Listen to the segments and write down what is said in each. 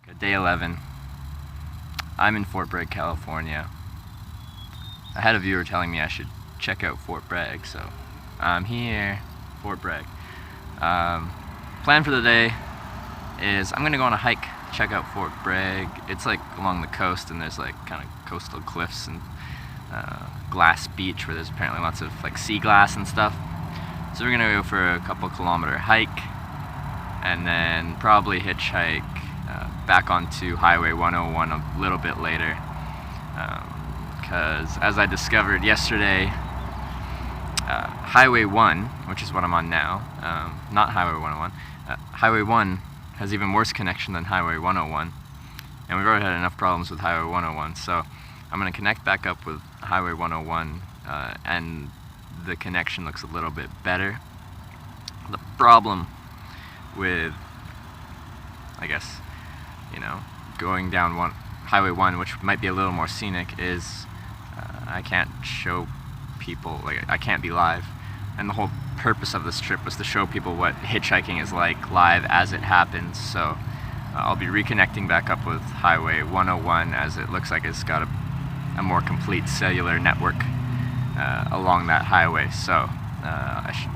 Day 11. I'm in Fort Bragg, California. I had a viewer telling me I should check out Fort Bragg, so I'm here, Fort Bragg. Plan for the day is I'm gonna go on a hike, check out Fort Bragg. It's like along the coast, and there's like kind of coastal cliffs and glass beach where there's apparently lots of like sea glass and stuff. So we're gonna go for a couple kilometer hike and then probably hitchhike back onto Highway 101 a little bit later, because as I discovered yesterday, Highway 1, which is what I'm on now, not Highway 101, Highway 1 has even worse connection than Highway 101, and we've already had enough problems with Highway 101, so I'm going to connect back up with Highway 101, and the connection looks a little bit better. The problem with, I guess, going down Highway 1, which might be a little more scenic, is I can't show people, like I can't be live. And the whole purpose of this trip was to show people what hitchhiking is like live as it happens. So I'll be reconnecting back up with Highway 101 as it looks like it's got a more complete cellular network along that highway. So I should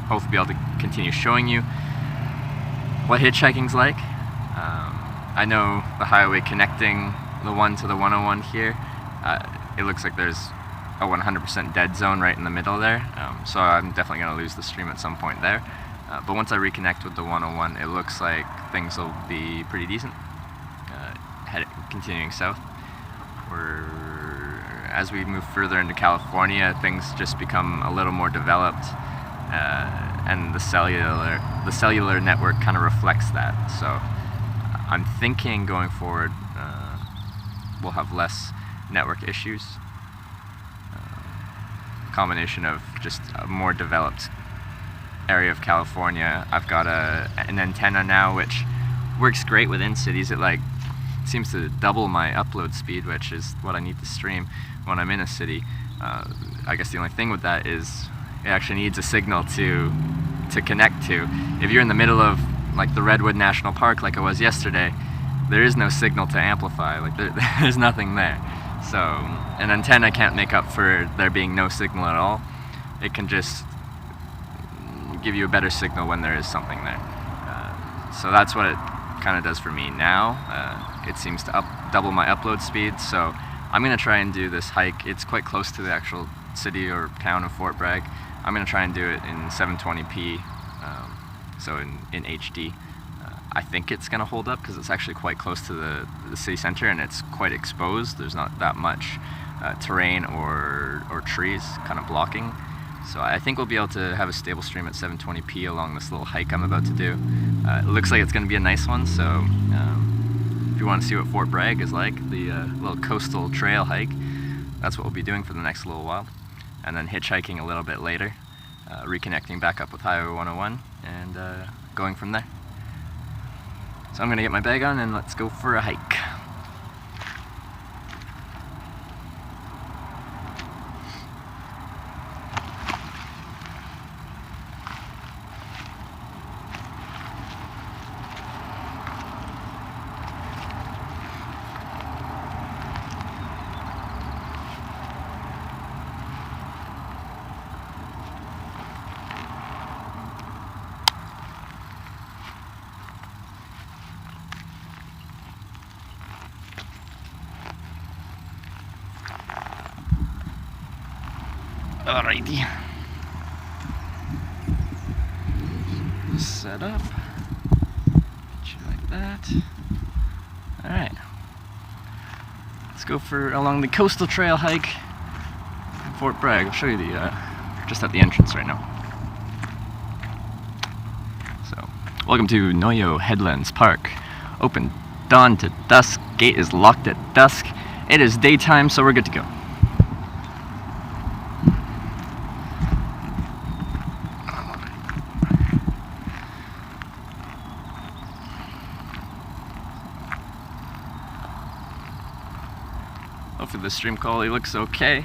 hopefully be able to continue showing you what hitchhiking's like. I know the highway connecting the 1 to the 101 here, it looks like there's a 100% dead zone right in the middle there, so I'm definitely going to lose the stream at some point there. But once I reconnect with the 101, it looks like things will be pretty decent. Continuing south, as we move further into California, things just become a little more developed, and the cellular network kind of reflects that. So I'm thinking going forward we'll have less network issues. Combination of just a more developed area of California. I've got an antenna now which works great within cities. It seems to double my upload speed, which is what I need to stream when I'm in a city. I guess the only thing with that is it actually needs a signal to connect to. If you're in the middle of like the Redwood National Park like I was yesterday, there is no signal to amplify. Like there's nothing there. So an antenna can't make up for there being no signal at all. It can just give you a better signal when there is something there. So that's what it kind of does for me now. It seems to double my upload speed. So I'm going to try and do this hike. It's quite close to the actual city or town of Fort Bragg. I'm going to try and do it in 720p, so in HD. I think it's going to hold up because it's actually quite close to the city center and it's quite exposed. There's not that much terrain or trees kind of blocking. So I think we'll be able to have a stable stream at 720p along this little hike I'm about to do. It looks like it's going to be a nice one, so if you want to see what Fort Bragg is like, the little coastal trail hike, that's what we'll be doing for the next little while. And then hitchhiking a little bit later, reconnecting back up with Highway 101 and going from there. So I'm going to get my bag on and let's go for a hike. Alrighty. Set up. Get you like that. Alright. Let's go along the coastal trail hike in Fort Bragg. I'll show you just at the entrance right now. So, welcome to Noyo Headlands Park. Open dawn to dusk. Gate is locked at dusk. It is daytime, so we're good to go. Hopefully the stream quality looks okay.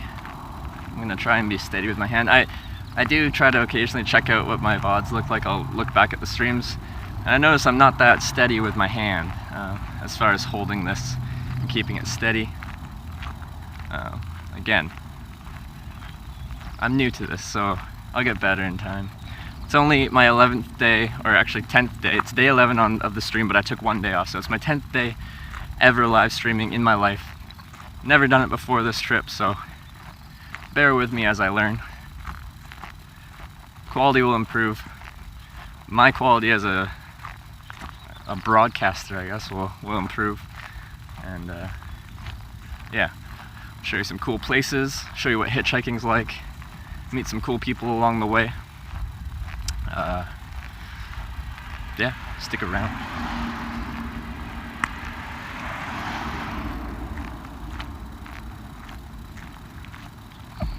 I'm going to try and be steady with my hand. I do try to occasionally check out what my VODs look like. I'll look back at the streams, and I notice I'm not that steady with my hand. as far as holding this and keeping it steady. Again, I'm new to this, so I'll get better in time. It's only my 11th day, or actually 10th day. It's day 11 of the stream, but I took one day off, so it's my 10th day ever live streaming in my life. Never done it before this trip, so bear with me as I learn. Quality will improve. My quality as a broadcaster, I guess, will improve. And yeah, show you some cool places, show you what hitchhiking's like, meet some cool people along the way. Yeah, stick around.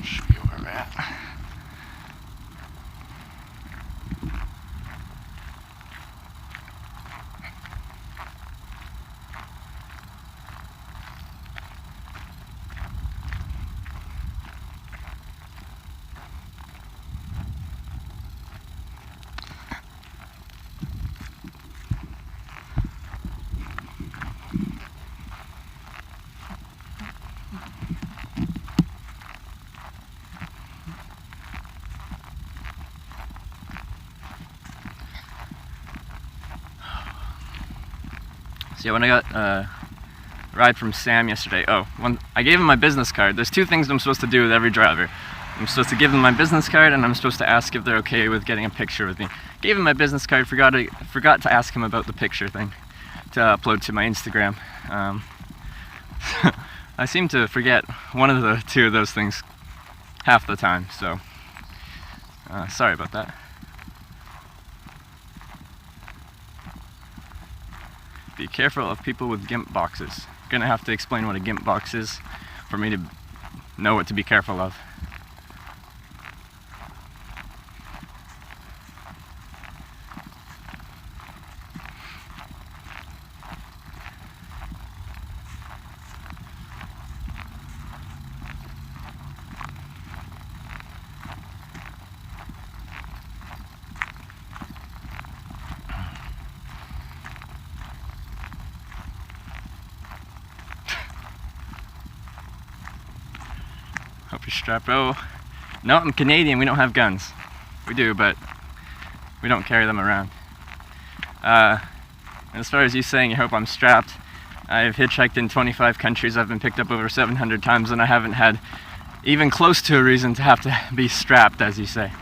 Show you where we're at. So yeah, when I got a ride from Sam yesterday, I gave him my business card. There's two things I'm supposed to do with every driver. I'm supposed to give them my business card, and I'm supposed to ask if they're okay with getting a picture with me. Gave him my business card, forgot to ask him about the picture thing to upload to my Instagram. I seem to forget one of the two of those things half the time, so sorry about that. Be careful of people with GIMP boxes. Gonna have to explain what a GIMP box is for me to know what to be careful of. Hope you're strapped. Oh, no, I'm Canadian. We don't have guns. We do, but we don't carry them around. And as far as you saying you hope I'm strapped, I've hitchhiked in 25 countries. I've been picked up over 700 times, and I haven't had even close to a reason to have to be strapped, as you say.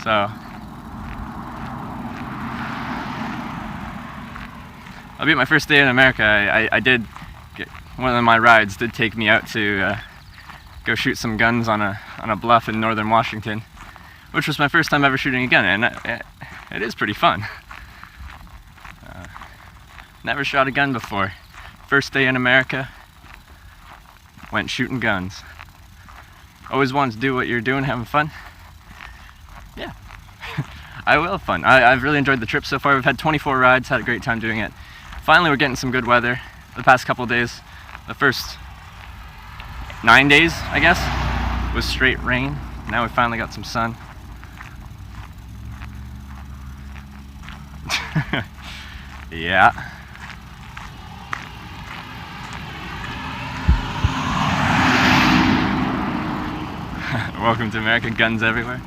So I'll be at my first day in America. I did get, one of my rides did take me out to go shoot some guns on a bluff in northern Washington, which was my first time ever shooting a gun, and it is pretty fun. Never shot a gun before. First day in America, went shooting guns. Always wanted to do what you're doing, having fun. Yeah, I will have fun. I've really enjoyed the trip so far. We've had 24 rides, had a great time doing it. Finally, we're getting some good weather. The past couple days, the first 9 days, I guess, was straight rain. Now we finally got some sun. Yeah. Welcome to America, guns everywhere.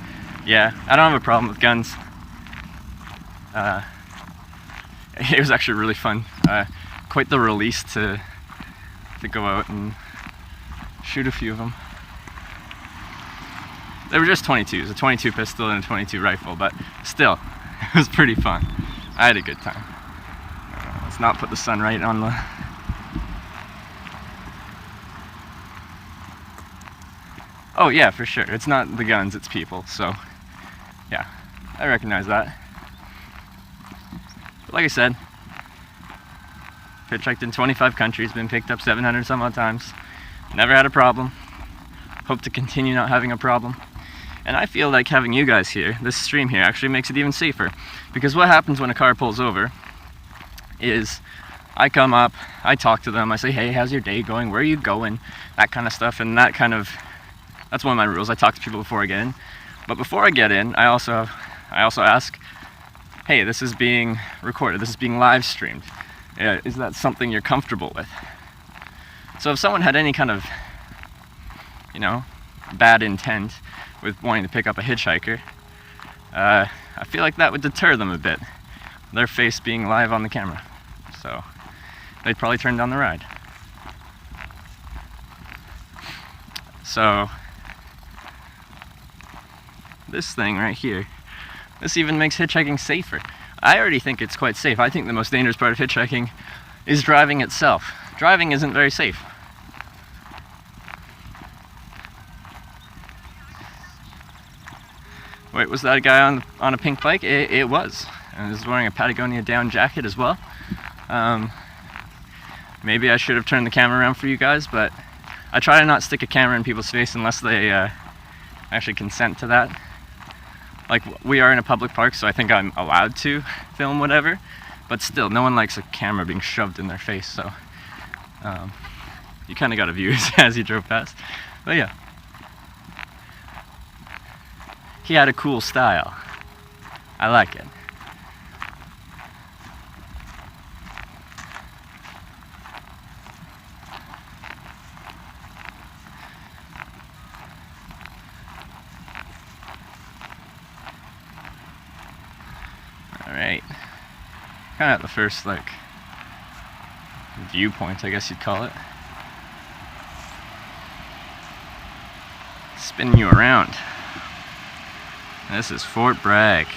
Yeah, I don't have a problem with guns. It was actually really fun. Quite the release to go out and shoot a few of them. They were just 22s, a 22 pistol and a 22 rifle, but still, it was pretty fun. I had a good time. Let's not put the sun right on the... Oh yeah, for sure. It's not the guns, it's people, so yeah, I recognize that. But like I said, hitchhiked in 25 countries, been picked up 700 some odd times. Never had a problem. Hope to continue not having a problem. And I feel like having you guys here, this stream here, actually makes it even safer. Because what happens when a car pulls over is I come up, I talk to them, I say, hey, how's your day going? Where are you going? That kind of stuff. And that's one of my rules. I talk to people before I get in. But before I get in, I also ask, hey, this is being recorded, this is being live streamed. Yeah, is that something you're comfortable with? So if someone had any kind of, you know, bad intent with wanting to pick up a hitchhiker, I feel like that would deter them a bit, their face being live on the camera. So they'd probably turn down the ride. So this thing right here, this even makes hitchhiking safer. I already think it's quite safe. I think the most dangerous part of hitchhiking is driving itself. Driving isn't very safe. Wait, was that a guy on a pink bike? It was. And he was wearing a Patagonia down jacket as well. Maybe I should have turned the camera around for you guys, but I try to not stick a camera in people's face unless they actually consent to that. Like, we are in a public park, so I think I'm allowed to film whatever, but still, no one likes a camera being shoved in their face, so you kind of got a view as you drove past. But yeah, he had a cool style. I like it. Alright, kind of at the first, like, viewpoint, I guess you'd call it. Spinning you around. This is Fort Bragg.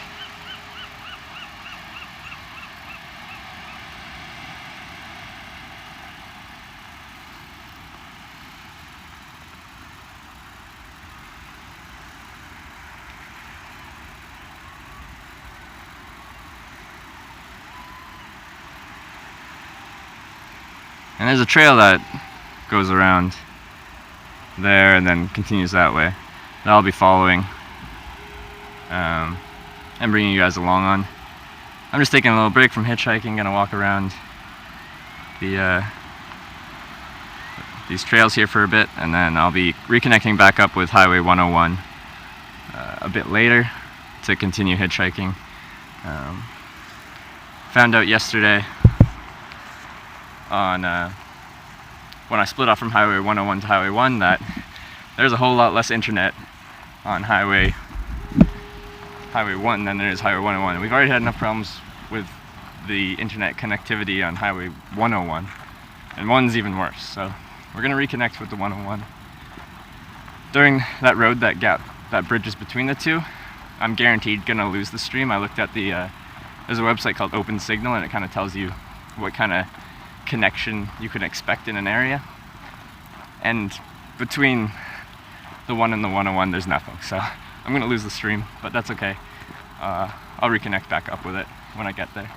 And there's a trail that goes around there and then continues that way that I'll be following and bringing you guys along on. I'm just taking a little break from hitchhiking, gonna walk around these trails here for a bit, and then I'll be reconnecting back up with Highway 101 a bit later to continue hitchhiking. Found out yesterday on when I split off from Highway 101 to Highway 1 that there's a whole lot less internet on Highway 1 than there is Highway 101. We've already had enough problems with the internet connectivity on Highway 101, and 1's even worse. So we're gonna reconnect with the 101. During that road, that gap, that bridge is between the two, I'm guaranteed gonna lose the stream. I looked at the there's a website called Open Signal, and it kind of tells you what kind of connection you can expect in an area, and between the 1 and the 101 there's nothing, so I'm gonna lose the stream, but that's okay. I'll reconnect back up with it when I get there.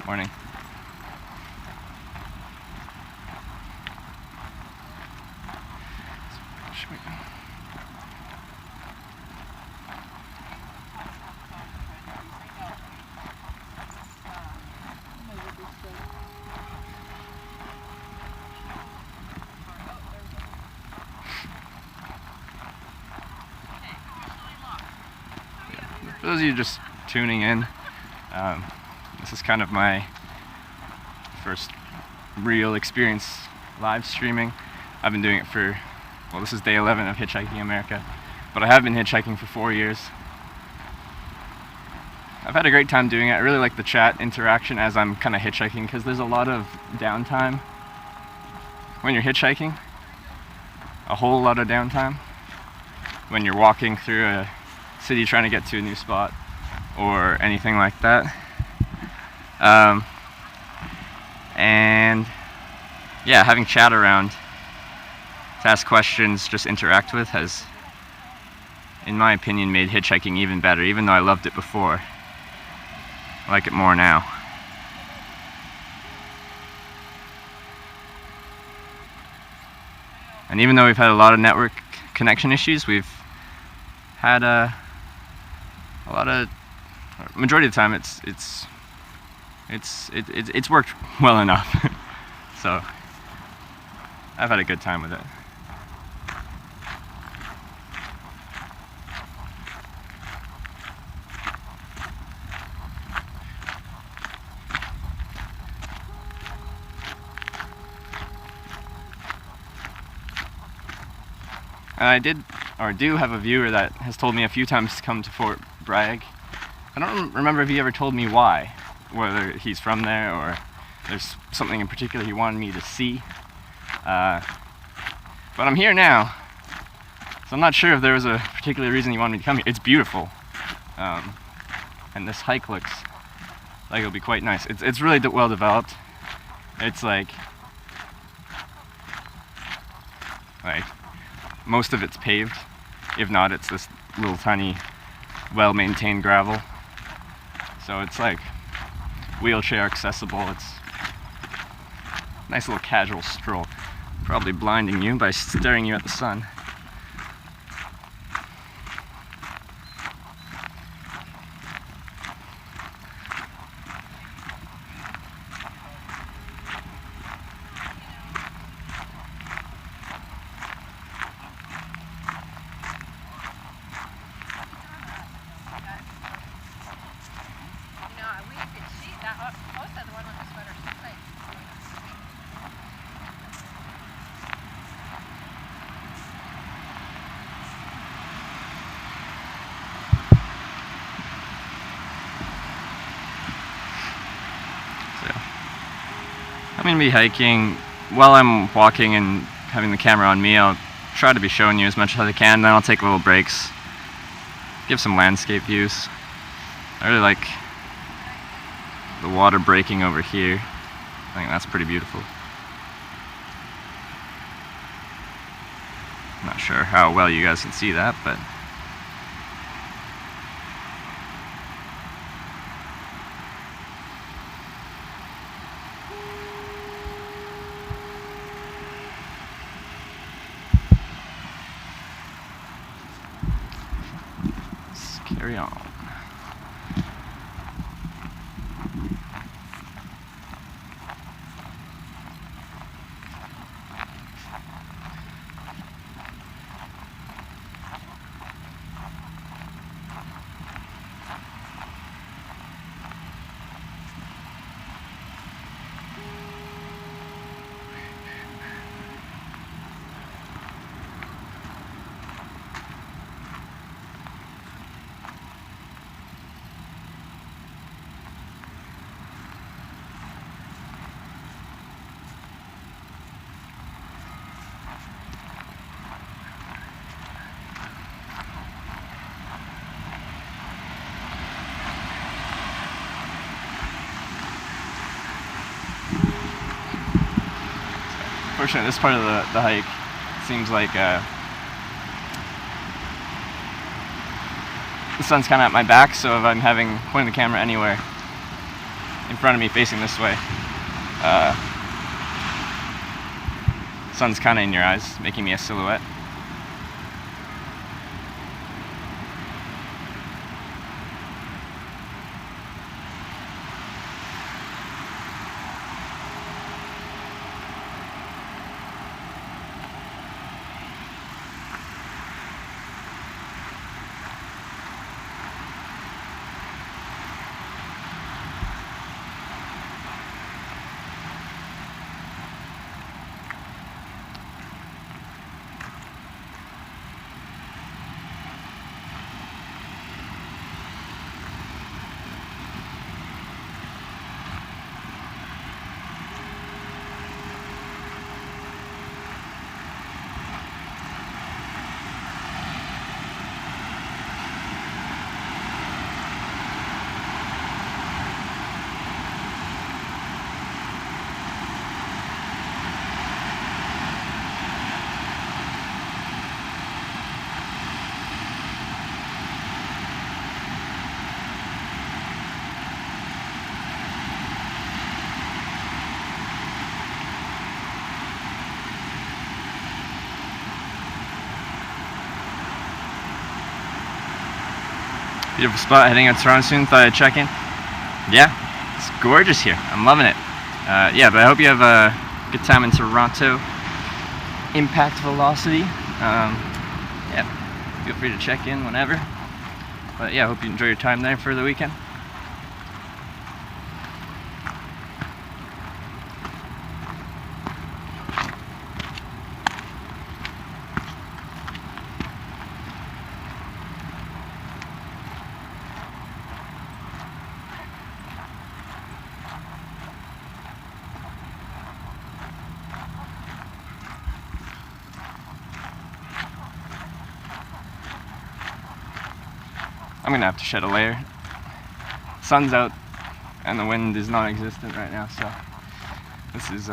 Morning. For those of you just tuning in, this is kind of my first real experience live streaming. I've been doing it for, well, this is day 11 of Hitchhiking America, but I have been hitchhiking for 4 years. I've had a great time doing it. I really like the chat interaction as I'm kind of hitchhiking, because there's a lot of downtime when you're hitchhiking, a whole lot of downtime when you're walking through a city trying to get to a new spot or anything like that. And yeah, having chat around to ask questions, just interact with, has, in my opinion, made hitchhiking even better. Even though I loved it before, I like it more now. And even though we've had a lot of network connection issues, we've had a lot of, majority of the time it's worked well enough. So I've had a good time with it. And I do have a viewer that has told me a few times to come to Fort Bragg. I don't remember if he ever told me why, whether he's from there or there's something in particular he wanted me to see. But I'm here now, so I'm not sure if there was a particular reason he wanted me to come here. It's beautiful, and this hike looks like it'll be quite nice. It's really well developed. It's like most of it's paved. If not, it's this little tiny, well-maintained gravel. So it's like wheelchair accessible. It's a nice little casual stroll. Probably blinding you by staring you at the sun. I'm going to be hiking. While I'm walking and having the camera on me, I'll try to be showing you as much as I can, then I'll take little breaks, give some landscape views. I really like the water breaking over here. I think that's pretty beautiful. I'm not sure how well you guys can see that, but carry on. Fortunately, this part of the hike seems like the sun's kind of at my back, so if I'm pointing the camera anywhere in front of me facing this way, sun's kind of in your eyes, making me a silhouette. Beautiful spot, heading out to Toronto soon, thought I'd check in. Yeah, it's gorgeous here, I'm loving it. Yeah, but I hope you have a good time in Toronto. Impact velocity. Yeah, feel free to check in whenever. But yeah, I hope you enjoy your time there for the weekend. I'm gonna have to shed a layer. Sun's out and the wind is non-existent right now, so this is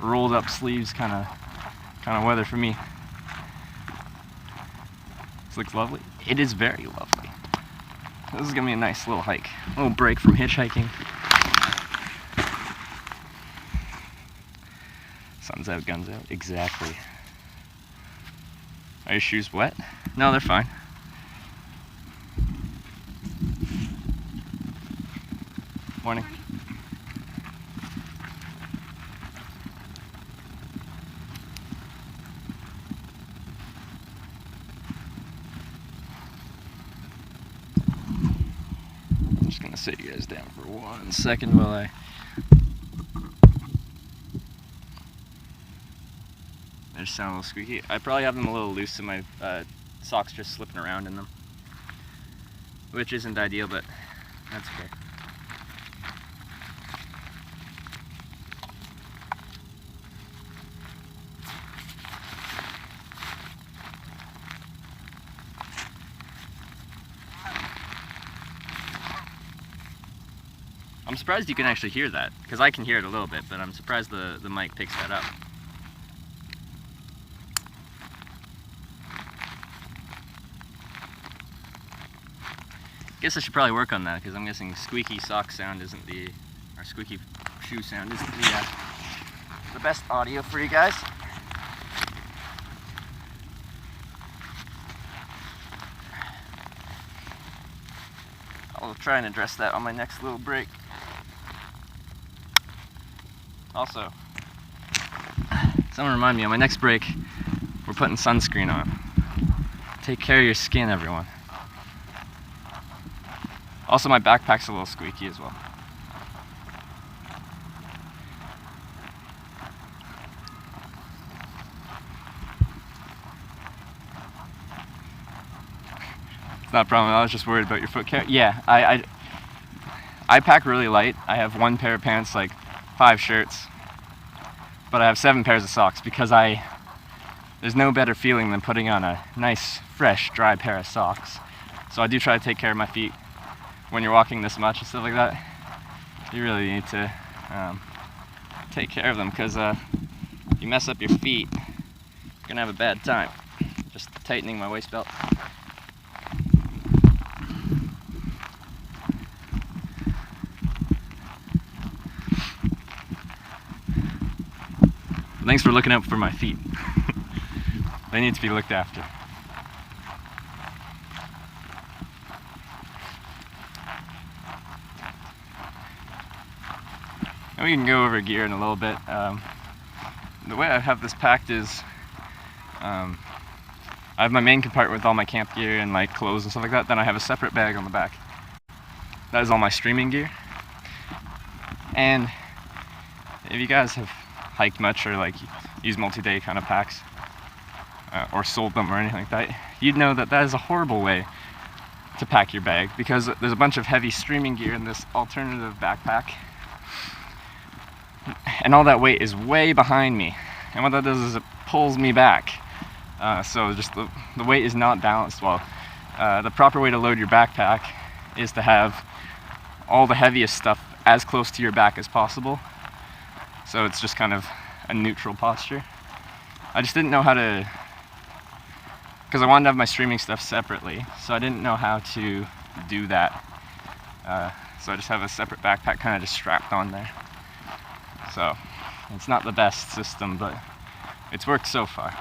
rolled up sleeves kind of weather for me. This looks lovely. It is very lovely. This is gonna be a nice little hike, a little break from hitchhiking. Sun's out, guns out. Exactly. Are your shoes wet? No, they're fine. Morning. I'm just gonna sit you guys down for 1 second while I just sound a little squeaky. I probably have them a little loose and my socks just slipping around in them, which isn't ideal, but that's okay. I'm surprised you can actually hear that, because I can hear it a little bit, but I'm surprised the mic picks that up. Guess I should probably work on that, because I'm guessing squeaky sock sound isn't or squeaky shoe sound isn't the best audio for you guys. I'll try and address that on my next little break. Also, someone remind me, on my next break, we're putting sunscreen on. Take care of your skin, everyone. Also, my backpack's a little squeaky as well. It's not a problem. I was just worried about your foot care. Yeah, I pack really light. I have 1 pair of pants, like 5 shirts, but I have 7 pairs of socks because there's no better feeling than putting on a nice, fresh, dry pair of socks. So I do try to take care of my feet. When you're walking this much and stuff like that, you really need to take care of them, because if you mess up your feet, you're gonna have a bad time. Just tightening my waist belt. Thanks for looking out for my feet. They need to be looked after. And we can go over gear in a little bit. The way I have this packed is I have my main compartment with all my camp gear and like clothes and stuff like that. Then I have a separate bag on the back. That is all my streaming gear. And if you guys have hiked much or like used multi-day kind of packs or sold them or anything like that, you'd know that that is a horrible way to pack your bag, because there's a bunch of heavy streaming gear in this alternative backpack, and all that weight is way behind me, and what that does is it pulls me back. So just the weight is not balanced well. The proper way to load your backpack is to have all the heaviest stuff as close to your back as possible, so it's just kind of a neutral posture. I just didn't know how to, because I wanted to have my streaming stuff separately, so I didn't know how to do that. So I just have a separate backpack kind of just strapped on there. So it's not the best system, but it's worked so far.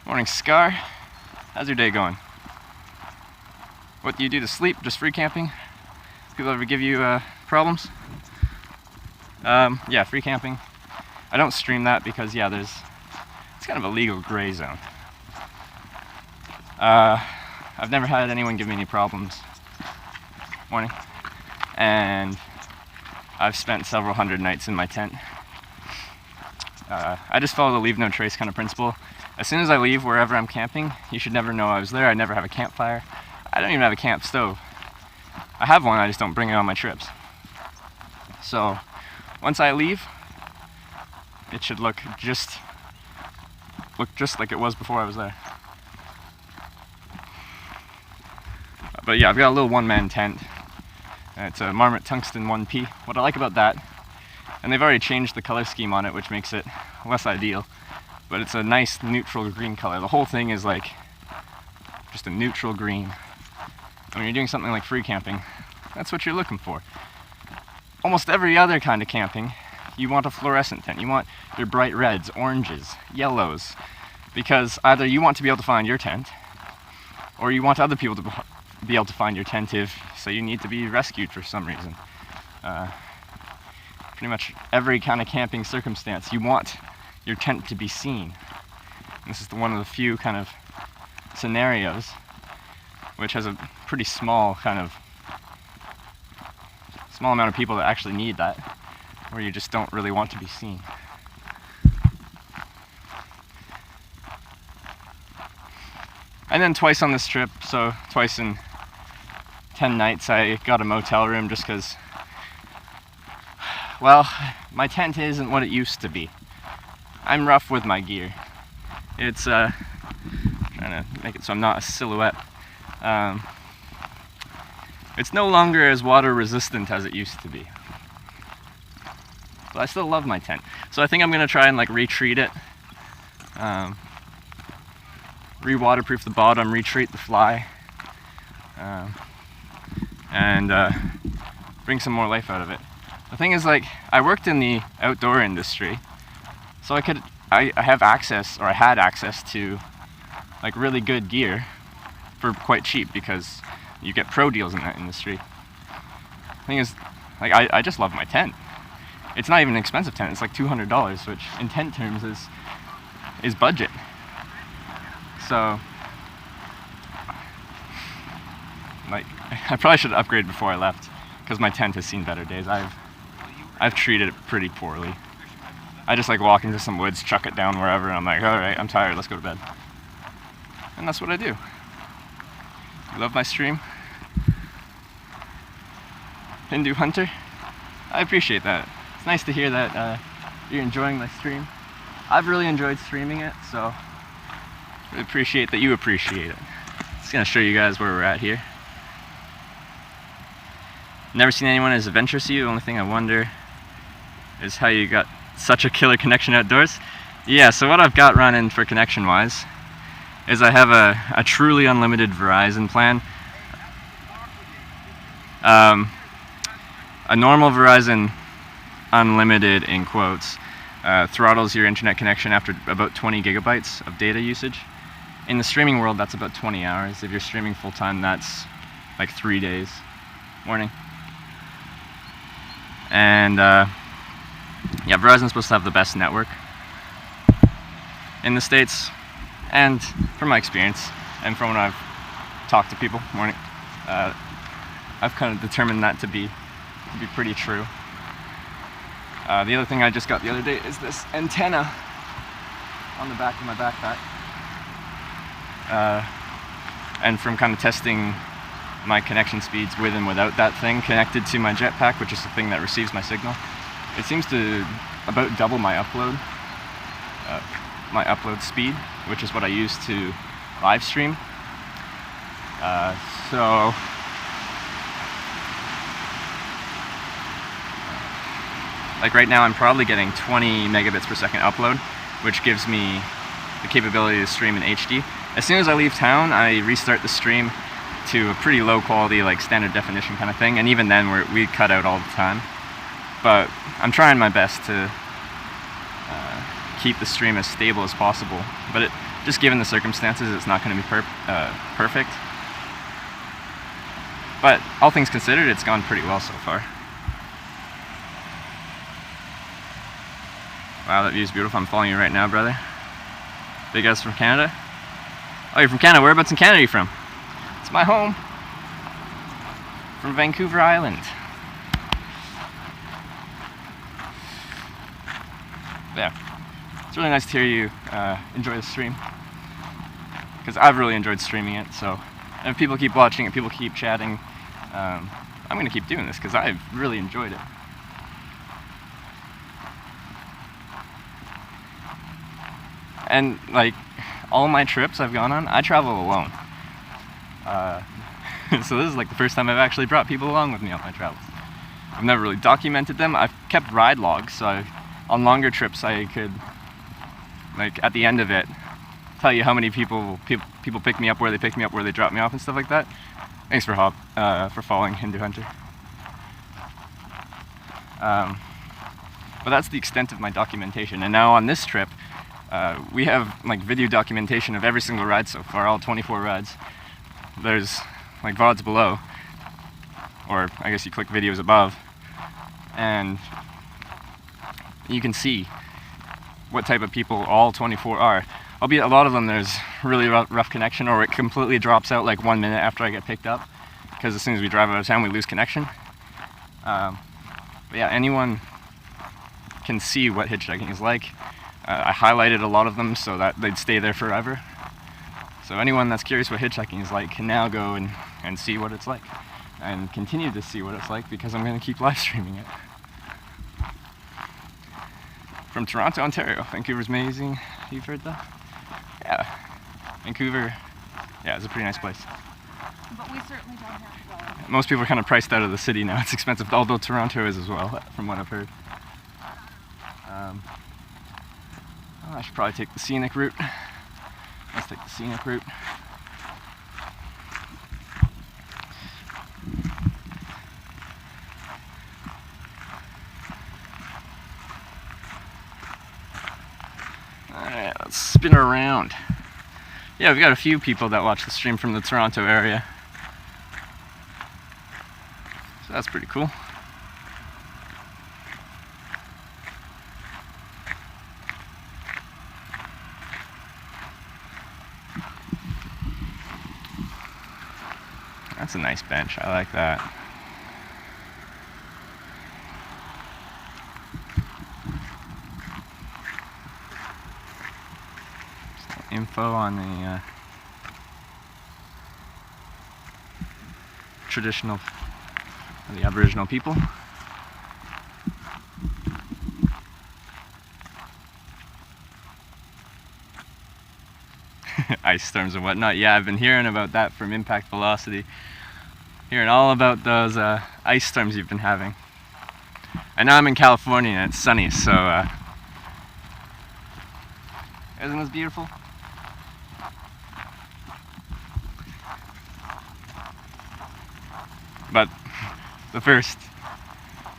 Morning, Scar. How's your day going? What do you do to sleep? Just free camping? People ever give you problems? Yeah, free camping. I don't stream that because, yeah, it's kind of a legal gray zone. I've never had anyone give me any problems. Morning. And I've spent several hundred nights in my tent. I just follow the leave no trace kind of principle. As soon as I leave wherever I'm camping, you should never know I was there. I never have a campfire. I don't even have a camp stove. I have one, I just don't bring it on my trips. So once I leave, it should look just look just like it was before I was there. But yeah, I've got a little one-man tent. It's a Marmot Tungsten 1P. What I like about that, and they've already changed the color scheme on it, which makes it less ideal, but it's a nice neutral green color. The whole thing is like just a neutral green. When you're doing something like free camping, that's what you're looking for. Almost every other kind of camping, you want a fluorescent tent. You want your bright reds, oranges, yellows, because either you want to be able to find your tent, or you want other people to be able to find your tent if, say, you need to be rescued for some reason. Pretty much every kind of camping circumstance, you want your tent to be seen. This is one of the few kind of scenarios which has a pretty small amount of people that actually need that, where you just don't really want to be seen. And then twice on this trip, so twice in 10 nights, I got a motel room just because, well, my tent isn't what it used to be. I'm rough with my gear. It's, trying to make it so I'm not a silhouette. It's no longer as water resistant as it used to be. But I still love my tent. So I think I'm gonna try and like retreat it. Re-waterproof the bottom, retreat the fly. And bring some more life out of it. The thing is, like, I worked in the outdoor industry, so I have access, or I had access to like really good gear for quite cheap, because you get pro deals in that industry. The thing is, like, I just love my tent. It's not even an expensive tent, it's like $200, which in tent terms is budget. So, like, I probably should upgrade before I left, because my tent has seen better days. I've treated it pretty poorly. I just like walk into some woods, chuck it down wherever, and I'm like, alright, I'm tired, let's go to bed. And that's what I do. You love my stream? Hindu Hunter? I appreciate that. It's nice to hear that you're enjoying my stream. I've really enjoyed streaming it, so I appreciate that you appreciate it. Just gonna show you guys where we're at here. Never seen anyone as adventurous as you. The only thing I wonder is how you got such a killer connection outdoors. Yeah, so what I've got running for connection wise is I have a truly unlimited Verizon plan. A normal Verizon unlimited, in quotes, throttles your internet connection after about 20 gigabytes of data usage. In the streaming world, that's about 20 hours. If you're streaming full time, that's like 3 days. Morning. And yeah, Verizon's supposed to have the best network in the States, and from my experience and from when I've talked to people, morning, I've kind of determined that to be pretty true. The other thing I just got the other day is this antenna on the back of my backpack, and from kind of testing my connection speeds with and without that thing connected to my jetpack, which is the thing that receives my signal, it seems to about double my upload speed, which is what I use to live stream. So like right now I'm probably getting 20 megabits per second upload, which gives me the capability to stream in HD. As soon as I leave town, I restart the stream to a pretty low quality, like standard definition kind of thing, and even then we cut out all the time. But I'm trying my best to keep the stream as stable as possible. But just given the circumstances, it's not going to be perfect. But all things considered, it's gone pretty well so far. Wow, that view's beautiful. I'm following you right now, brother. Big guys from Canada? Oh, you're from Canada. Whereabouts in Canada are you from? It's my home. From Vancouver Island. Yeah. It's really nice to hear you enjoy the stream. Because I've really enjoyed streaming it, so if people keep watching it, people keep chatting, I'm going to keep doing this because I've really enjoyed it. And like all my trips I've gone on, I travel alone. So this is like the first time I've actually brought people along with me on my travels. I've never really documented them. I've kept ride logs, so on longer trips I could, like at the end of it, tell you how many people pick me up, where they pick me up, where they drop me off, and stuff like that. Thanks for following Hindu Hunter. But that's the extent of my documentation. And now on this trip, we have like video documentation of every single ride so far, all 24 rides. There's like VODs below, or I guess you click videos above, and you can see what type of people all 24 are. Albeit a lot of them there's really rough connection, or it completely drops out like 1 minute after I get picked up, because as soon as we drive out of town we lose connection. But yeah, anyone can see what hitchhiking is like. I highlighted a lot of them so that they'd stay there forever. So anyone that's curious what hitchhiking is like can now go and see what it's like, and continue to see what it's like, because I'm going to keep live streaming it. From Toronto, Ontario. Vancouver's amazing. You've heard that? Yeah. Vancouver, yeah, it's a pretty nice place. But we certainly don't have to go. Most people are kind of priced out of the city now. It's expensive, although Toronto is as well, from what I've heard. I should probably take the scenic route. Let's take the scenic route. Alright, let's spin around. Yeah, we've got a few people that watch the stream from the Toronto area. So that's pretty cool. That's a nice bench, I like that. Just info on the traditional, the Aboriginal people. Ice storms and whatnot. Yeah, I've been hearing about that from Impact Velocity. Hearing all about those ice storms you've been having. I know I'm in California and it's sunny, so isn't this beautiful? But the first,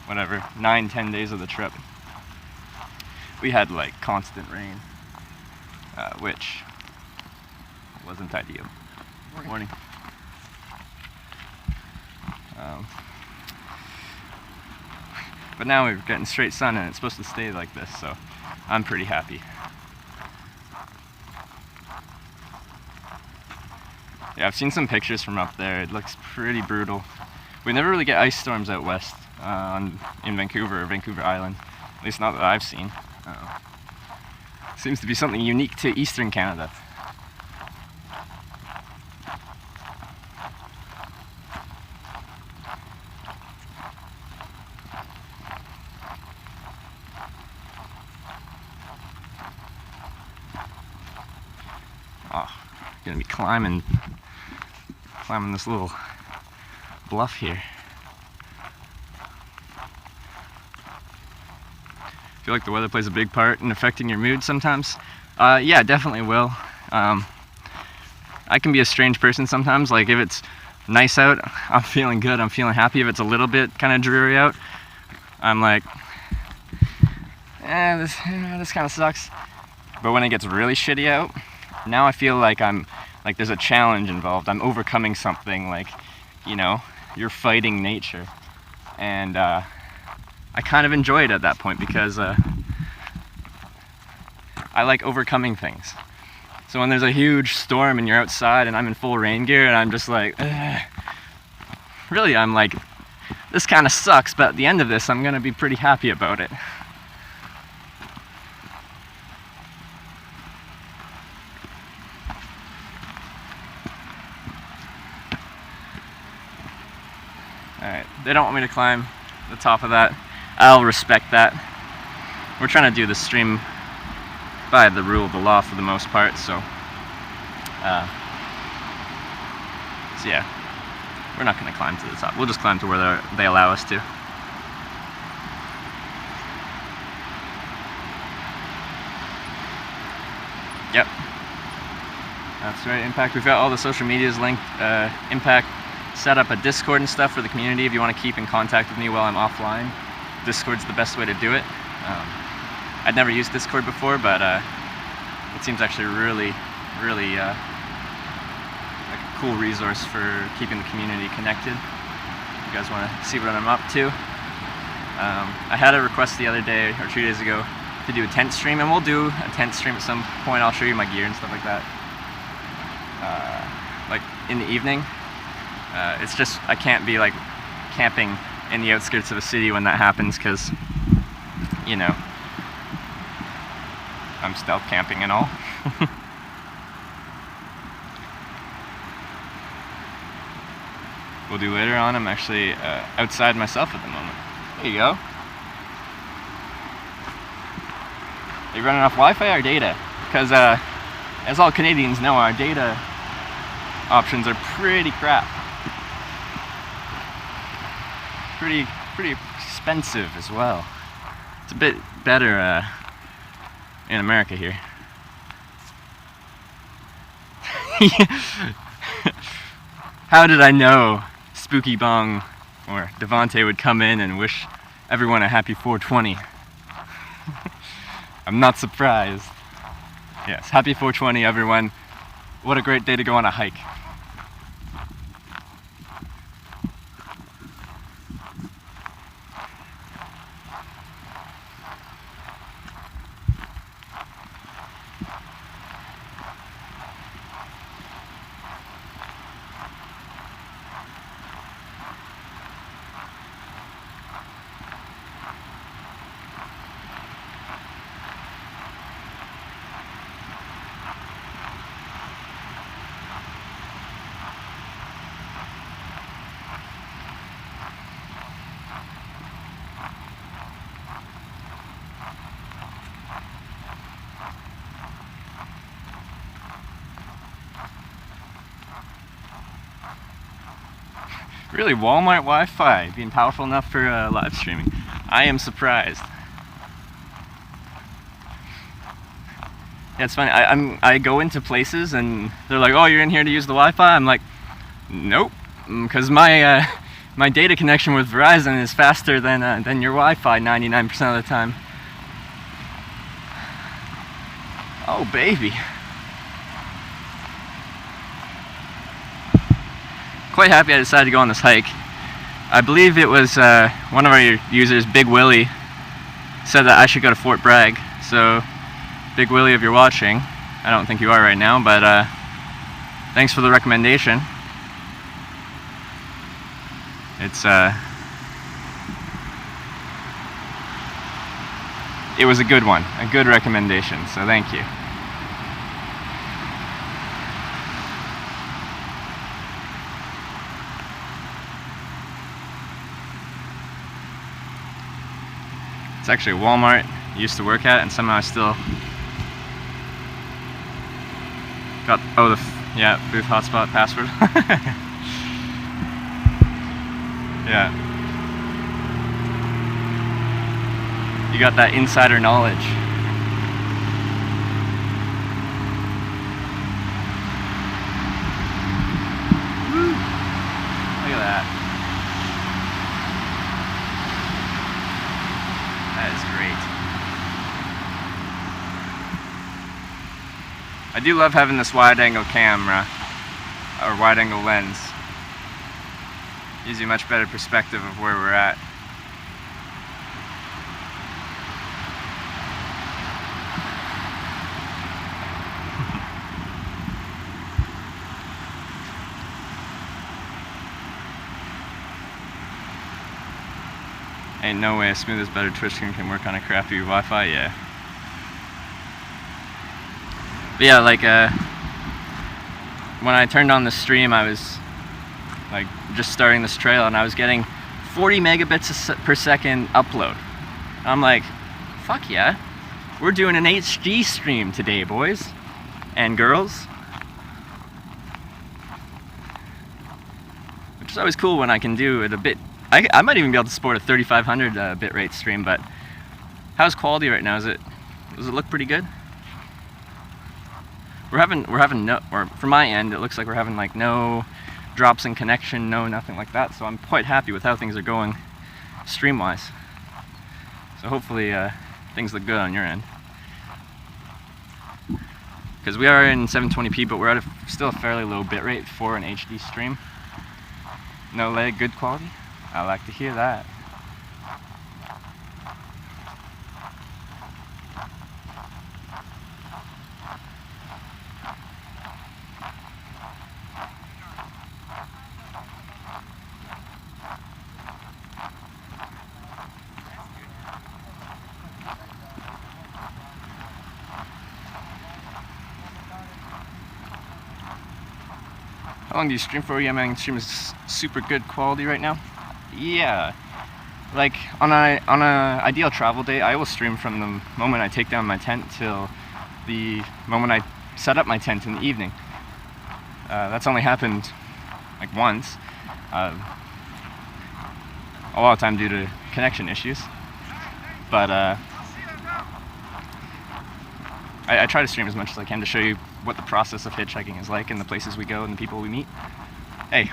whatever, 9-10 days of the trip, we had like constant rain, which wasn't ideal. Morning. But now we're getting straight sun and it's supposed to stay like this, so I'm pretty happy. Yeah, I've seen some pictures from up there. It looks pretty brutal. We never really get ice storms out west in Vancouver or Vancouver Island, at least not that I've seen. Seems to be something unique to Eastern Canada. Oh, gonna be climbing this little bluff here. Feel like the weather plays a big part in affecting your mood sometimes. Yeah, definitely will. I can be a strange person sometimes. Like if it's nice out, I'm feeling good, I'm feeling happy. If it's a little bit kind of dreary out, I'm like, this kind of sucks. But when it gets really shitty out, now I feel like there's a challenge involved. I'm overcoming something, like, you know, you're fighting nature. And I kind of enjoy it at that point because I like overcoming things. So when there's a huge storm and you're outside and I'm in full rain gear and I'm just like, really, I'm like, this kind of sucks, but at the end of this, I'm gonna be pretty happy about it. Alright, they don't want me to climb the top of that. I'll respect that. We're trying to do the stream by the rule of the law for the most part. So yeah, we're not going to climb to the top. We'll just climb to where they allow us to. Yep. That's right, Impact. We've got all the social medias linked. Impact set up a Discord and stuff for the community if you want to keep in contact with me while I'm offline. Discord's the best way to do it. I'd never used Discord before, but it seems actually really like a cool resource for keeping the community connected. If you guys want to see what I'm up to. I had a request the other day, or 2 days ago, to do a tent stream, and we'll do a tent stream at some point. I'll show you my gear and stuff like that. Like in the evening. It's just, I can't be like camping in the outskirts of a city when that happens, because, you know, I'm stealth camping and all. We'll do later on. I'm actually outside myself at the moment. There you go. Are you running off Wi-Fi or data? Because as all Canadians know, our data options are pretty crap. Pretty expensive as well. It's a bit better in America here. How did I know Spooky Bong or Devontae would come in and wish everyone a happy 420? I'm not surprised. Yes, happy 420 everyone. What a great day to go on a hike. Really, Walmart Wi-Fi being powerful enough for live streaming. I am surprised. Yeah, it's funny. I go into places and they're like, "Oh, you're in here to use the Wi-Fi?" I'm like, "Nope," because my my data connection with Verizon is faster than your Wi-Fi 99% of the time. Oh, baby. Quite happy I decided to go on this hike. I believe it was one of our users, Big Willie, said that I should go to Fort Bragg. So, Big Willie, if you're watching, I don't think you are right now, but thanks for the recommendation. It's it was a good one, a good recommendation, so thank you. It's actually a Walmart I used to work at, and somehow I still got, oh, yeah, booth hotspot password. Yeah. You got that insider knowledge. Woo. Look at that. That is great. I do love having this wide angle camera, or wide angle lens. Gives you a much better perspective of where we're at. Ain't no way a smooth as better Twitch screen can work on a crappy Wi-Fi, yeah. But yeah, like when I turned on the stream, I was like just starting this trail, and I was getting 40 megabits per second upload. I'm like, fuck yeah, We're doing an HD stream today, boys and girls. Which is always cool when I can do it a bit. I might even be able to support a 3500 bitrate stream, but how's quality right now? Does it look pretty good? We're having no, or from my end, it looks like we're having like no drops in connection, nothing like that. So I'm quite happy with how things are going stream-wise. So hopefully things look good on your end. Because we are in 720p, but we're at still a fairly low bitrate for an HD stream. No lag, good quality. I like to hear that. How long do you stream for? Yeah, my stream is super good quality right now. Yeah, like on a ideal travel day, I will stream from the moment I take down my tent till the moment I set up my tent in the evening. That's only happened like once. A lot of time due to connection issues, but I try to stream as much as I can to show you what the process of hitchhiking is like and the places we go and the people we meet. Hey.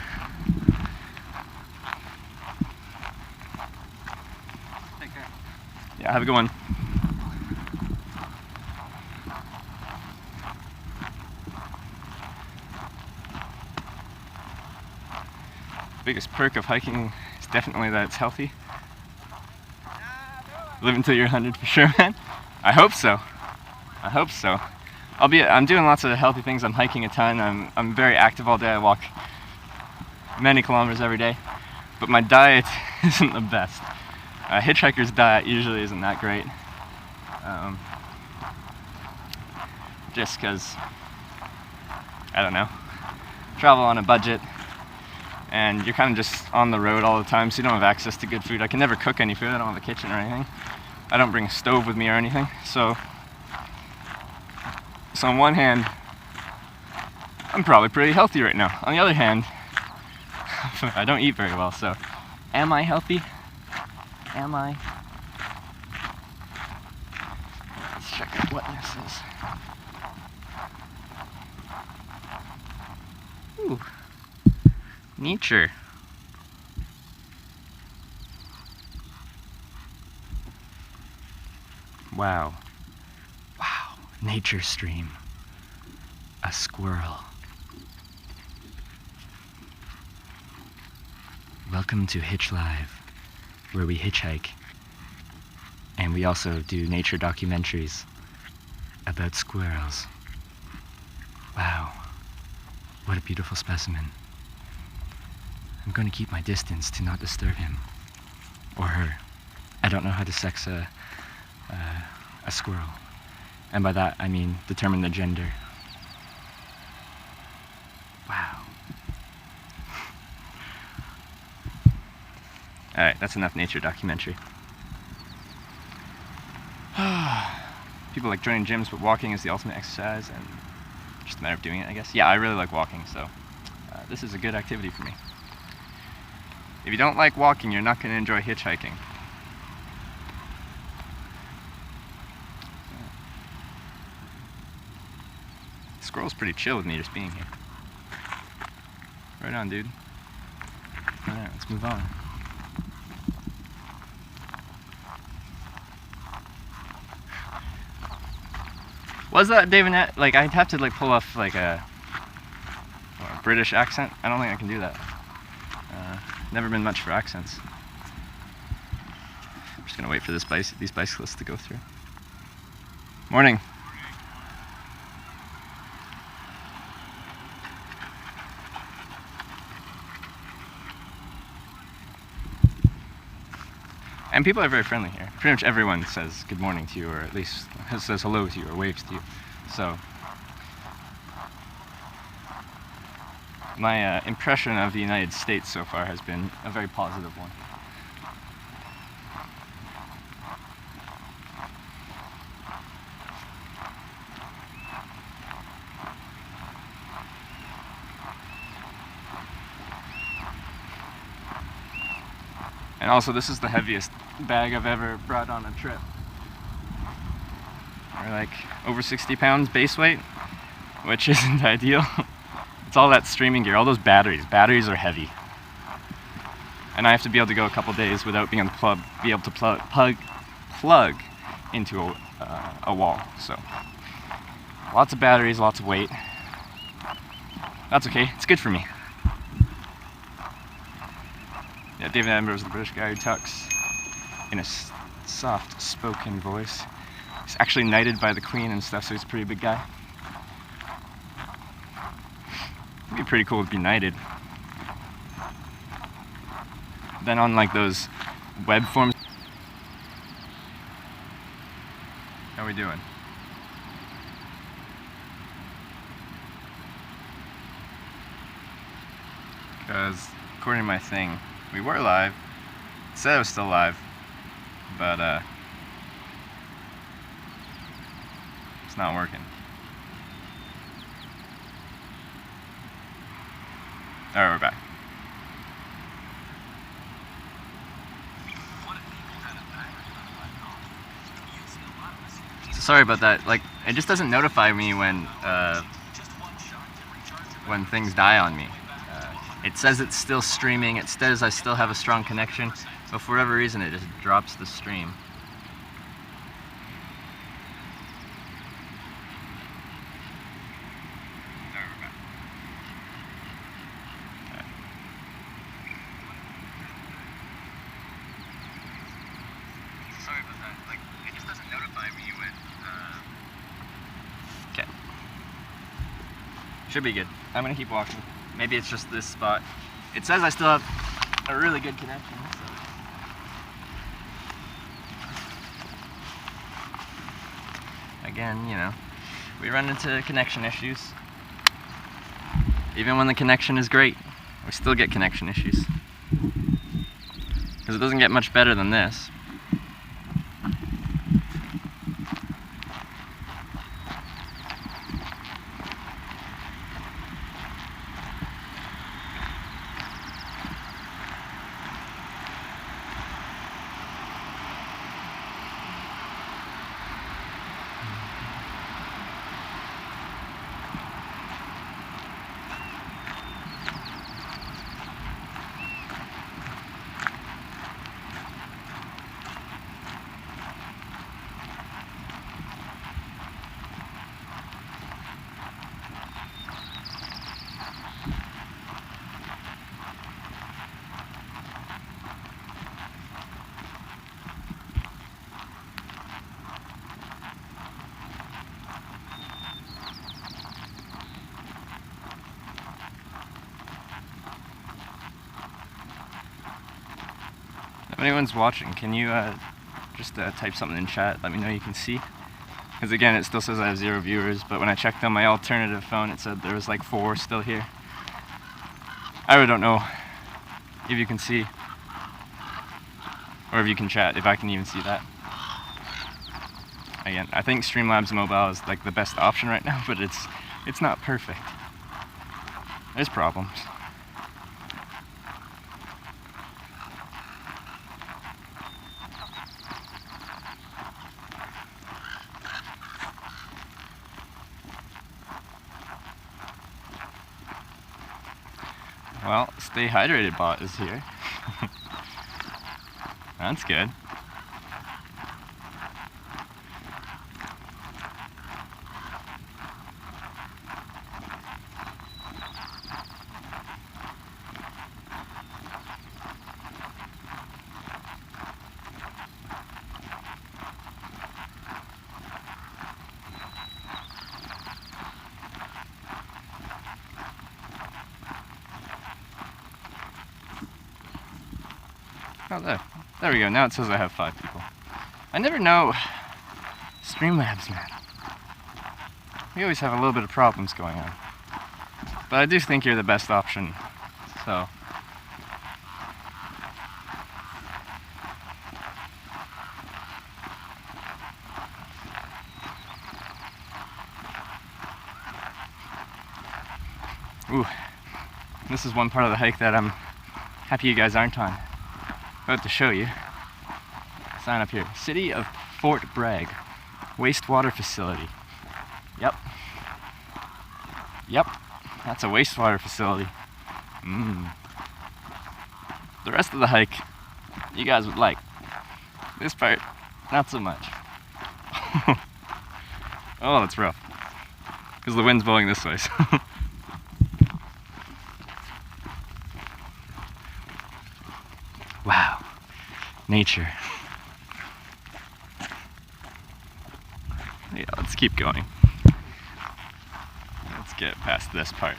Take care. Yeah, have a good one. Biggest perk of hiking is definitely that it's healthy. Live until you're 100 for sure, man. I hope so. I hope so. I'm doing lots of healthy things. I'm hiking a ton. I'm very active all day. I walk many kilometers every day. But my diet isn't the best. A hitchhiker's diet usually isn't that great. Just because, I don't know, travel on a budget and you're kind of just on the road all the time, so you don't have access to good food. I can never cook any food. I don't have a kitchen or anything. I don't bring a stove with me or anything. So on one hand, I'm probably pretty healthy right now. On the other hand, I don't eat very well, so am I healthy? Am I? Let's check out what this is. Ooh, nature. Wow. Wow, nature stream. A squirrel. Welcome to Hitch Live, where we hitchhike, and we also do nature documentaries about squirrels. Wow, what a beautiful specimen. I'm going to keep my distance to not disturb him, or her. I don't know how to sex a squirrel, and by that I mean determine the gender. Wow. Alright, that's enough nature documentary. People like joining gyms, but walking is the ultimate exercise, and just a matter of doing it, I guess. Yeah, I really like walking, so this is a good activity for me. If you don't like walking, you're not going to enjoy hitchhiking. The squirrel's pretty chill with me just being here. Right on, dude. Alright, let's move on. Was that David? Like, I'd have to like pull off like a British accent. I don't think I can do that. Never been much for accents. I'm just gonna wait for these bicyclists to go through. Morning. And people are very friendly here. Pretty much everyone says good morning to you, or at least says hello to you, or waves to you. So, my impression of the United States so far has been a very positive one. And also, this is the heaviest bag I've ever brought on a trip. We're like over 60 pounds base weight, which isn't ideal. It's all that streaming gear, all those batteries. Batteries are heavy. And I have to be able to go a couple days without being able to plug into a wall. So lots of batteries, lots of weight. That's okay, it's good for me. Yeah, David Attenborough is the British guy who talks in a soft spoken voice. He's actually knighted by the Queen and stuff, so he's a pretty big guy. It'd be pretty cool to be knighted. Then on like those web forms. How are we doing? Because according to my thing, we were live. It said I was still live, but it's not working. Alright, we're back. So sorry about that. Like, it just doesn't notify me when things die on me. It says it's still streaming, it says I still have a strong connection, but for whatever reason it just drops the stream. Sorry about that. Like, it just doesn't notify me when... Okay. Should be good. I'm gonna keep walking. Maybe it's just this spot. It says I still have a really good connection. So. Again, you know, we run into connection issues. Even when the connection is great, we still get connection issues. Because it doesn't get much better than this. If anyone's watching, can you just type something in chat, let me know you can see? Because again, it still says I have 0 viewers, but when I checked on my alternative phone, it said there was like 4 still here. I really don't know if you can see, or if you can chat, if I can even see that. Again, I think Streamlabs Mobile is like the best option right now, but it's not perfect. There's problems. Well, Stay Hydrated bot is here. That's good. Oh, there we go. Now it says I have 5 people. I never know. Streamlabs, man. We always have a little bit of problems going on. But I do think you're the best option, so. Ooh, this is one part of the hike that I'm happy you guys aren't on. About to show you. Sign up here. City of Fort Bragg. Wastewater facility. Yep. Yep. That's a wastewater facility. The rest of the hike, you guys would like. This part, not so much. Oh, that's rough. Because the wind's blowing this way, so. Wow. Nature. Yeah, let's keep going. Let's get past this part.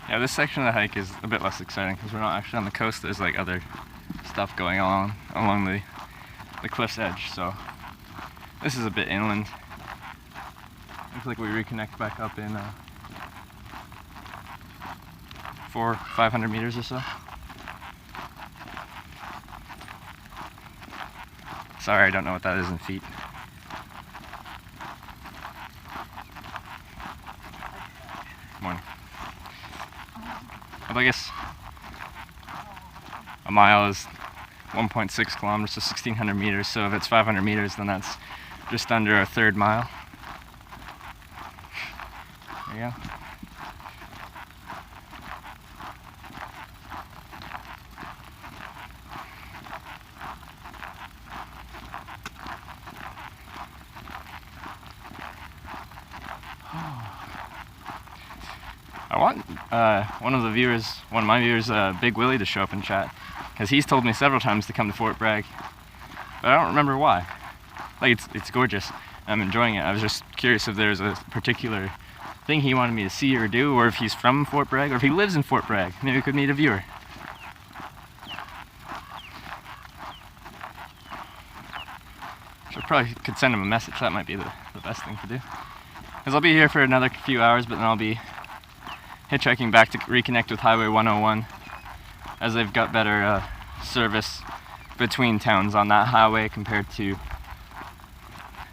Yeah, this section of the hike is a bit less exciting because we're not actually on the coast. There's like other stuff going on along the cliff's edge, so this is a bit inland. Looks like we reconnect back up in 400-500 meters or so. Sorry, I don't know what that is in feet. Morning. Well, I guess a mile is 1.6 kilometers, so 1,600 meters. So if it's 500 meters, then that's just under a third mile. There you go. I want one of my viewers, Big Willie, to show up and chat, because he's told me several times to come to Fort Bragg, but I don't remember why. Like, it's gorgeous. I'm enjoying it. I was just curious if there's a particular thing he wanted me to see or do, or if he's from Fort Bragg, or if he lives in Fort Bragg. Maybe we could meet a viewer. So I probably could send him a message. That might be the best thing to do. Because I'll be here for another few hours, but then I'll be hitchhiking back to reconnect with Highway 101, as they've got better service between towns on that highway compared to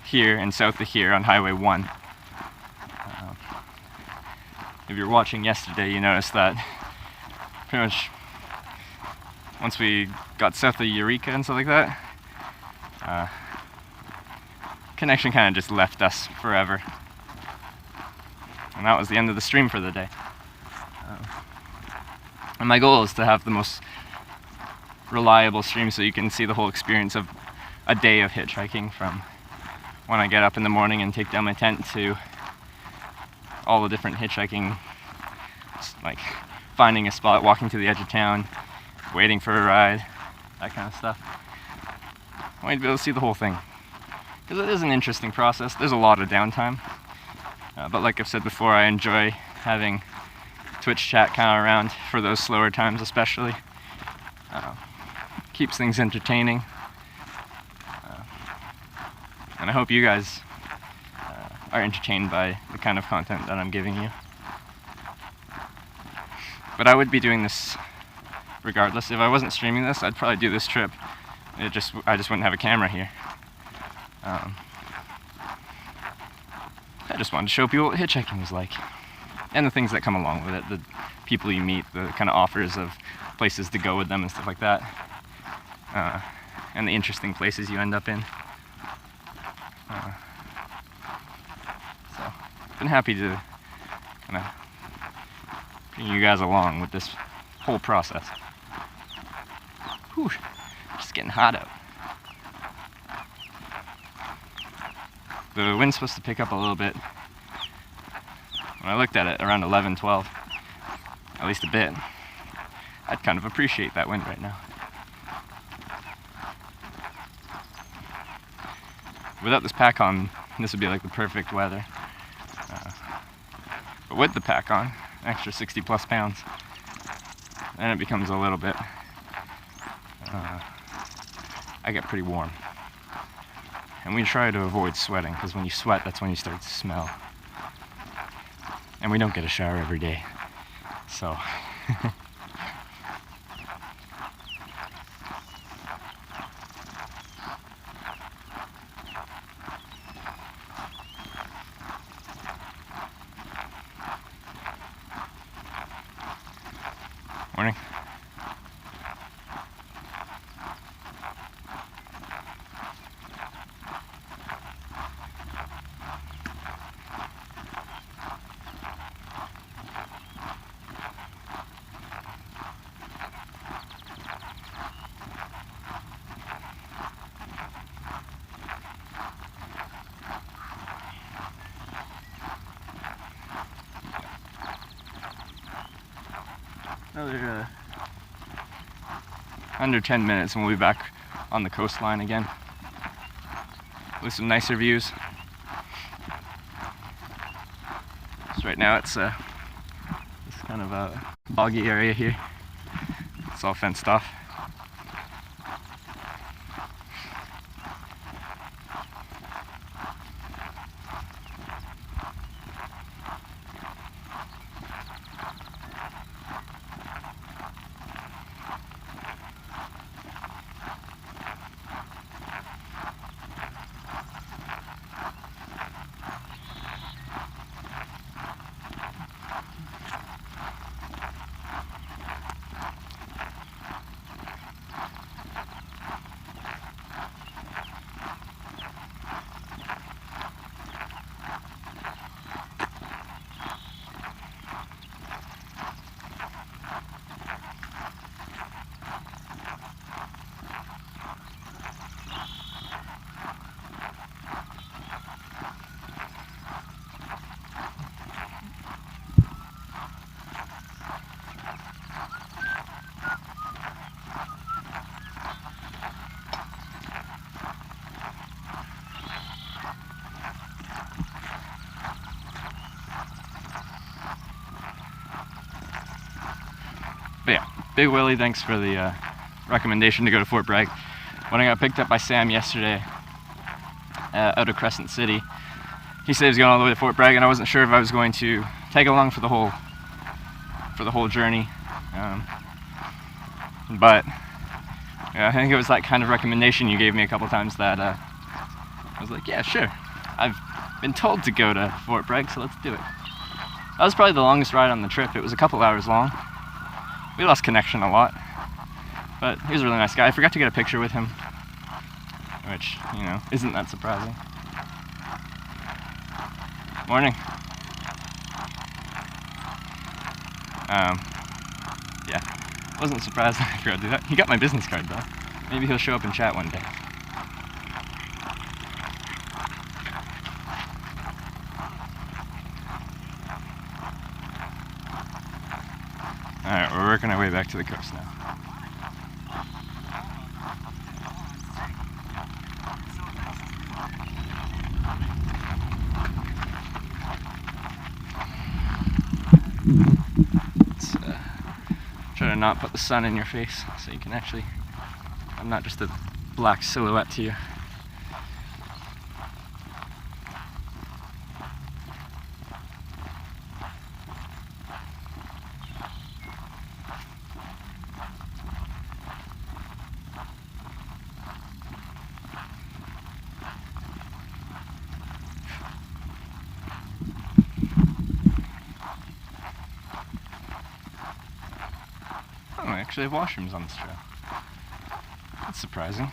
here and south of here on Highway 1. If you're watching yesterday, you noticed that pretty much once we got south of Eureka and stuff like that, connection kind of just left us forever. And that was the end of the stream for the day. And my goal is to have the most reliable stream so you can see the whole experience of a day of hitchhiking, from when I get up in the morning and take down my tent to all the different hitchhiking, like finding a spot, walking to the edge of town, waiting for a ride, that kind of stuff. I want you to be able to see the whole thing, because it is an interesting process. There's a lot of downtime, but like I've said before, I enjoy having Twitch chat kind of around for those slower times, especially. Keeps things entertaining, and I hope you guys are entertained by the kind of content that I'm giving you. But I would be doing this regardless. If I wasn't streaming this, I'd probably do this trip. I just wouldn't have a camera here. I just wanted to show people what hitchhiking is like, and the things that come along with it, the people you meet, the kind of offers of places to go with them and stuff like that, and the interesting places you end up in. So, been happy to kind of bring you guys along with this whole process. Whew, just getting hot out. The wind's supposed to pick up a little bit when I looked at it around 11, 12, at least a bit, I'd kind of appreciate that wind right now. Without this pack on, this would be like the perfect weather. But with the pack on, extra 60 plus pounds, then it becomes a little bit, I get pretty warm. And we try to avoid sweating, because when you sweat, that's when you start to smell. And we don't get a shower every day, so. Morning. Another under 10 minutes and we'll be back on the coastline again with some nicer views. So right now it's this kind of a boggy area here. It's all fenced off. But yeah, Big Willie, thanks for the recommendation to go to Fort Bragg. When I got picked up by Sam yesterday out of Crescent City, he said he was going all the way to Fort Bragg, and I wasn't sure if I was going to tag along for the whole journey. But yeah, I think it was that kind of recommendation you gave me a couple times that I was like, yeah, sure. I've been told to go to Fort Bragg, so let's do it. That was probably the longest ride on the trip. It was a couple hours long. We lost connection a lot, but he was a really nice guy. I forgot to get a picture with him, which, you know, isn't that surprising. Morning. Yeah, wasn't surprised I forgot to do that. He got my business card though. Maybe he'll show up and chat one day. Alright, we're working our way back to the coast now. Let's try to not put the sun in your face so you can actually, I'm not just a black silhouette to you. Oh, I actually have washrooms on this trail. That's surprising.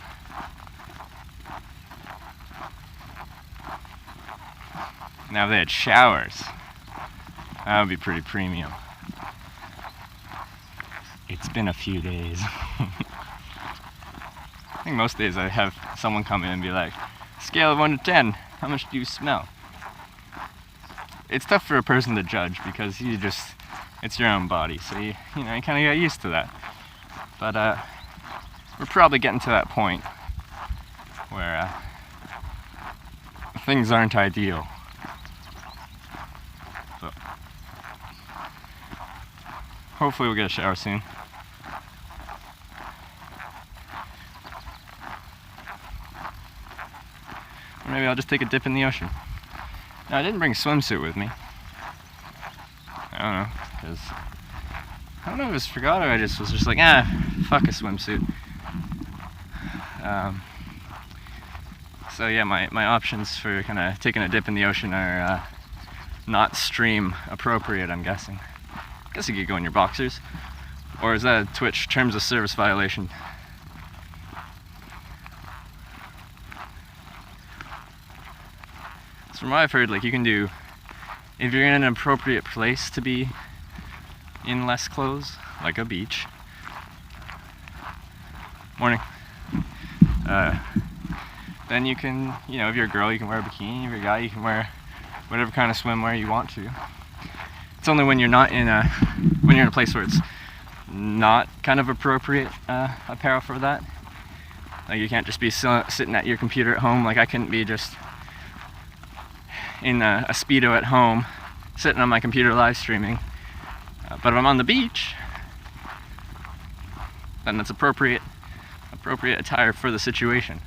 Now if they had showers, that would be pretty premium. It's been a few days. I think most days I have someone come in and be like, scale of 1 to 10, how much do you smell? it's tough for a person to judge because it's your own body, so you kind of get used to that. But we're probably getting to that point where things aren't ideal. So hopefully we'll get a shower soon. Or maybe I'll just take a dip in the ocean. Now, I didn't bring a swimsuit with me. I don't know, because I don't know if I just forgot or I was just like, fuck a swimsuit. So yeah, my options for kind of taking a dip in the ocean are not stream appropriate, I'm guessing. I guess you could go in your boxers. Or is that a Twitch terms of service violation? So from what I've heard, like, you can do, if you're in an appropriate place to be in less clothes, like a beach. Morning. Then you can, if you're a girl, you can wear a bikini. If you're a guy, you can wear whatever kind of swimwear you want to. It's only when you're not when you're in a place where it's not kind of appropriate apparel for that. Like, you can't just be sitting at your computer at home. Like, I couldn't be just in a Speedo at home, sitting on my computer live streaming. But if I'm on the beach, then that's appropriate attire for the situation.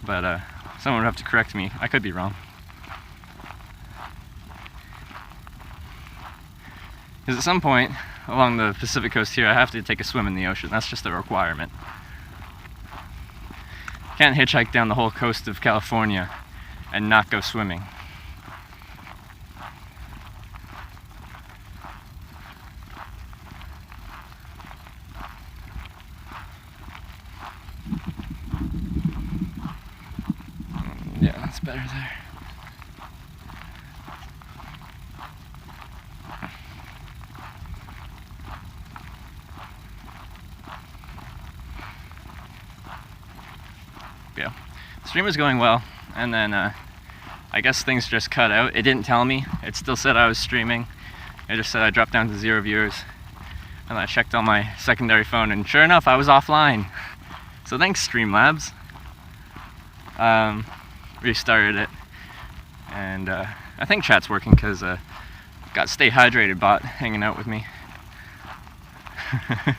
But someone would have to correct me. I could be wrong. Because at some point along the Pacific coast here, I have to take a swim in the ocean. That's just a requirement. Can't hitchhike down the whole coast of California and not go swimming. Yeah, that's better there. Yeah, the stream was going well, and then I guess things just cut out. It didn't tell me. It still said I was streaming. It just said I dropped down to 0 viewers. And I checked on my secondary phone, and sure enough, I was offline. So thanks, Streamlabs. Restarted it, and I think chat's working because got Stay Hydrated bot hanging out with me. But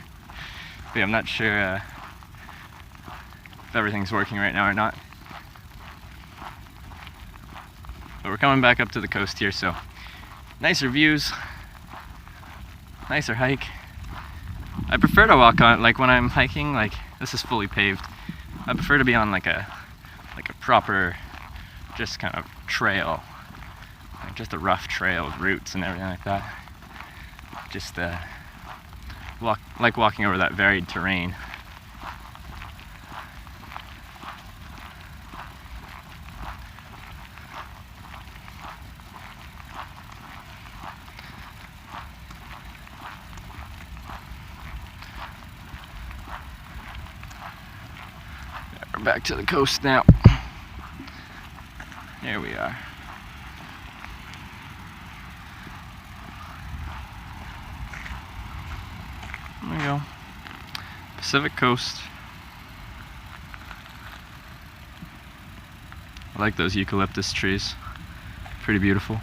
yeah, I'm not sure if everything's working right now or not. But we're coming back up to the coast here, so nicer views, nicer hike. I prefer to walk on, like when I'm hiking, like this is fully paved. I prefer to be on like a proper, just kind of trail, like just a rough trail with roots and everything like that. Just like walking over that varied terrain. We're back to the coast now. There we are. There we go. Pacific coast. I like those eucalyptus trees. Pretty beautiful.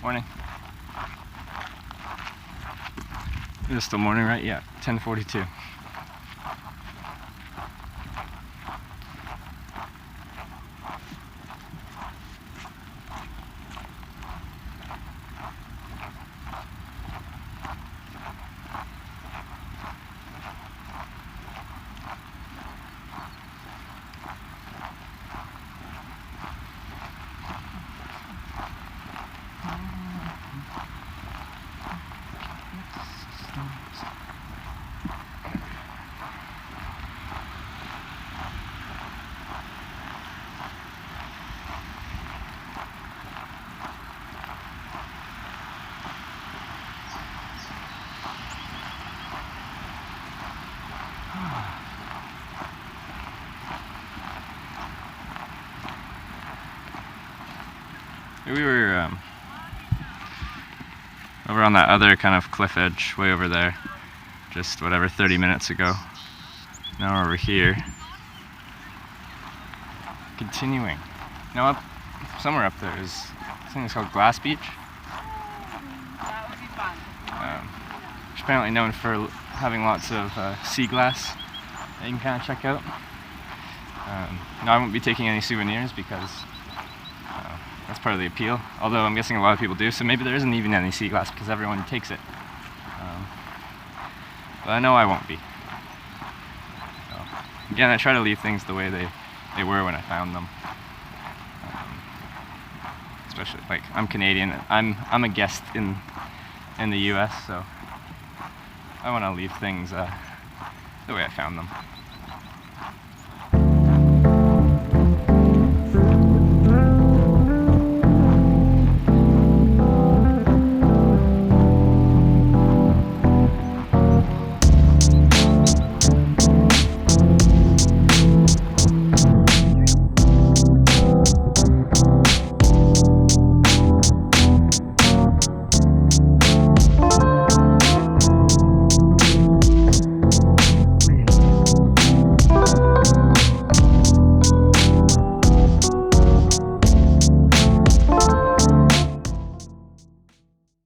Morning. It is still morning, right? Yeah, 10:42. We were over on that other kind of cliff edge way over there, just whatever 30 minutes ago. Now we're over here. Continuing. Now somewhere up there is something that's called Glass Beach. That would be fun. It's apparently known for having lots of sea glass that you can kind of check out. Now I won't be taking any souvenirs because that's part of the appeal, although I'm guessing a lot of people do, so maybe there isn't even any sea glass because everyone takes it. But I know I won't be. So, again, I try to leave things the way they were when I found them. Especially, like, I'm Canadian, I'm a guest in the US, so I want to leave things the way I found them.